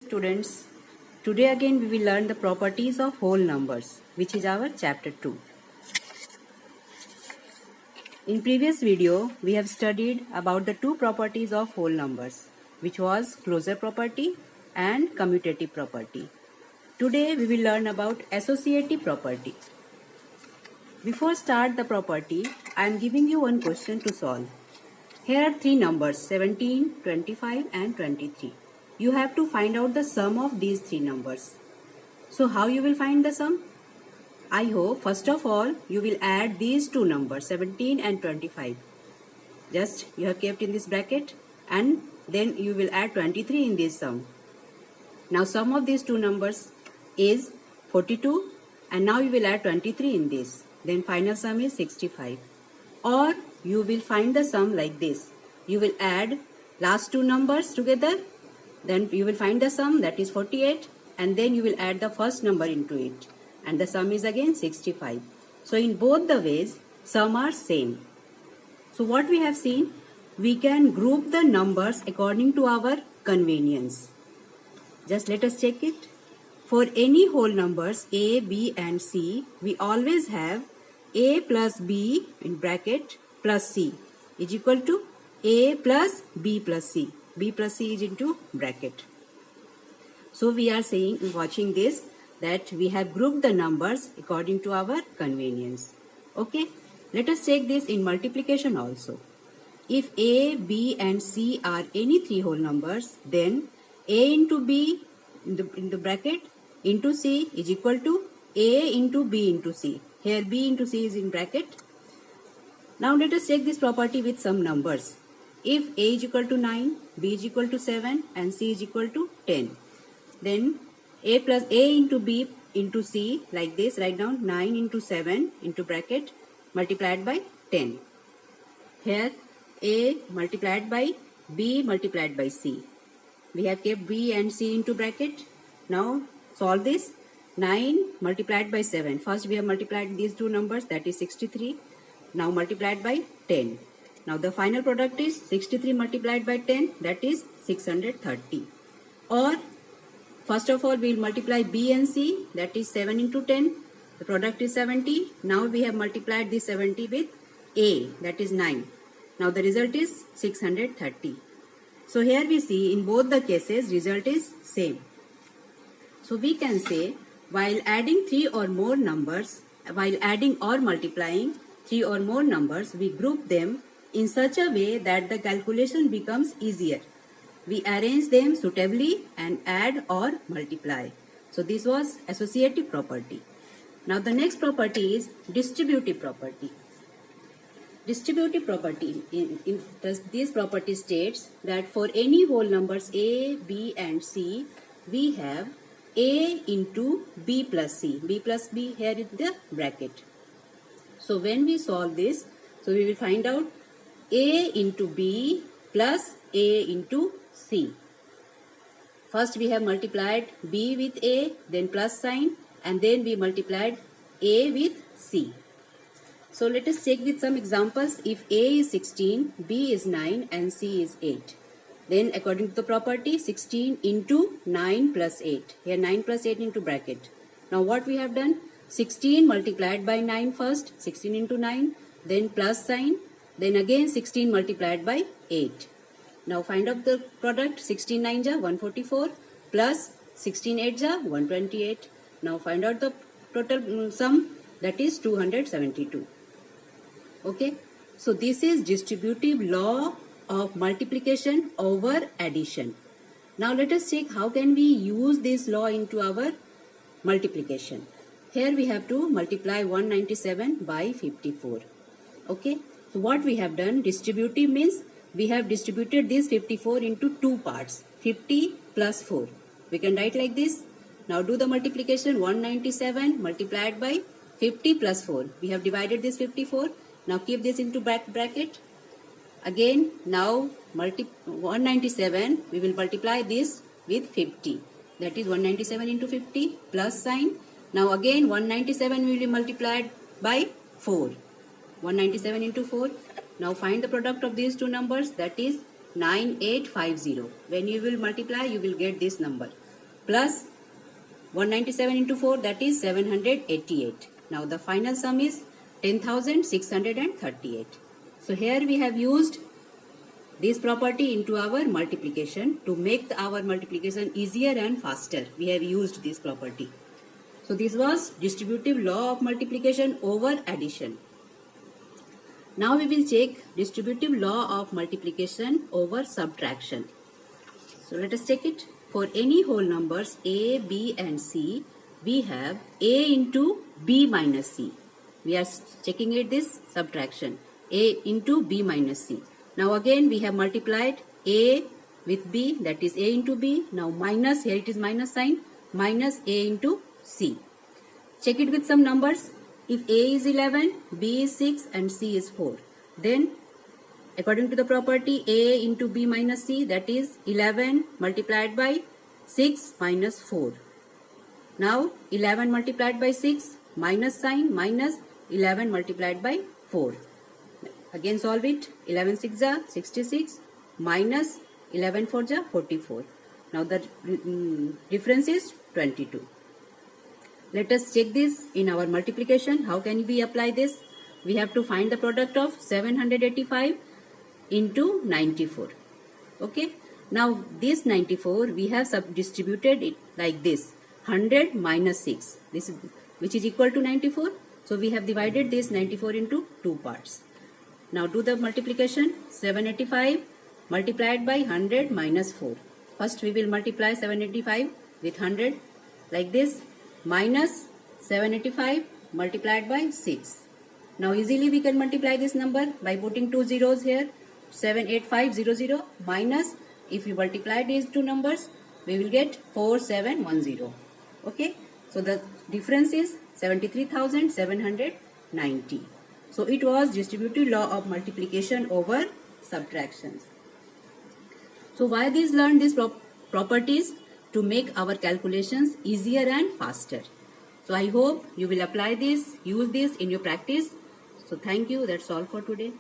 Students, today again we will learn the properties of whole numbers, which is our chapter 2. In previous video, we have studied about the two properties of whole numbers, which was closure property and commutative property. Today we will learn about associative property. Before start the property, I am giving you one question to solve. Here are three numbers 17, 25 and 23. You have to find out the sum of these three numbers. So how you will find the sum? I hope first of all you will add these two numbers 17 and 25. Just you have kept in this bracket and then you will add 23 in this sum. Now sum of these two numbers is 42 and now you will add 23 in this. Then final sum is 65. Or you will find the sum like this. You will add last two numbers together. Then you will find the sum, that is 48, and then you will add the first number into it. And the sum is again 65. So in both the ways, sum are same. So what we have seen, we can group the numbers according to our convenience. Just let us check it. For any whole numbers a, b and c, we always have a plus b in bracket plus c is equal to a plus b plus c. B plus c is into bracket. So we are saying, watching this, that we have grouped the numbers according to our convenience. Okay, let us check this in multiplication also. If a, b and c are any three whole numbers, then a into b in the bracket into c is equal to a into b into c. Here b into c is in bracket. Now let us check this property with some numbers. If a is equal to 9, b is equal to 7 and c is equal to 10, then a plus a into b into c, like this, write down 9 into 7 into bracket multiplied by 10. Here a multiplied by b multiplied by c. We have kept b and c into bracket. Now solve this. 9 multiplied by 7. First we have multiplied these two numbers, that is 63. Now multiplied by 10. Now the final product is 63 multiplied by 10, that is 630. Or first of all we will multiply b and c, that is 7 into 10. The product is 70. Now we have multiplied this 70 with a, that is 9. Now the result is 630. So here we see in both the cases result is same. So we can say while adding three or more numbers, while adding or multiplying three or more numbers, we group them in such a way that the calculation becomes easier. We arrange them suitably and add or multiply. So this was associative property. Now the next property is distributive property. Distributive property, this property states that for any whole numbers a, b and c, we have a into b plus c. B plus b here is the bracket. So when we solve this, so we will find out a into b plus a into c. First we have multiplied b with a, then plus sign, and then we multiplied a with c. So let us check with some examples. If a is 16, b is 9 and c is 8. Then according to the property 16 into 9 plus 8. Here 9 plus 8 into bracket. Now what we have done? 16 multiplied by 9 first, 16 into 9, then plus sign, then again 16 multiplied by 8. Now find out the product. 16 9 ja 144 plus 16 8 ja 128. Now find out the total sum, that is 272. Okay. So this is distributive law of multiplication over addition. Now let us check how can we use this law into our multiplication. Here we have to multiply 197 by 54. Okay. So what we have done, distributive means we have distributed this 54 into two parts, 50 plus 4. We can write like this. Now do the multiplication. 197 multiplied by 50 plus 4. We have divided this 54. Now keep this into bracket. Again now 197 we will multiply this with 50. That is 197 into 50 plus sign. Now again 197 will be multiplied by 4. 197 into 4. Now find the product of these two numbers, that is 9850. When you will multiply, you will get this number. plus 197 into 4, that is 788. Now the final sum is 10,638. So here we have used this property into our multiplication to make our multiplication easier and faster. We have used this property. So this was distributive law of multiplication over addition. Now we will check distributive law of multiplication over subtraction. So let us check it. For any whole numbers a, b and c, we have a into b minus c. We are checking it, this subtraction, a into b minus c. Now again we have multiplied a with b, that is a into b. Now minus, here it is minus sign, minus a into c. Check it with some numbers. If a is 11, b is 6 and c is 4, then according to the property a into b minus c, that is 11 multiplied by 6 minus 4. Now 11 multiplied by 6, minus sign, minus 11 multiplied by 4. Again solve it. 11 6 are 66 minus 11 4 are 44. Now the difference is 22. Let us check this in our multiplication. How can we apply this? We have to find the product of 785 into 94. Okay. Now this 94 we have distributed it like this. 100 minus 6. This is, which is equal to 94. So we have divided this 94 into two parts. Now do the multiplication. 785 multiplied by 100 minus 4. First we will multiply 785 with 100 like this, minus 785 multiplied by 6. Now easily we can multiply this number by putting two zeros here. 78500 minus, if we multiply these two numbers, we will get 4710. Okay. So the difference is 73,790. So it was distributive law of multiplication over subtractions. So why these learned these properties? To make our calculations easier and faster. So I hope you will apply this, use this in your practice. So thank you. That's all for today.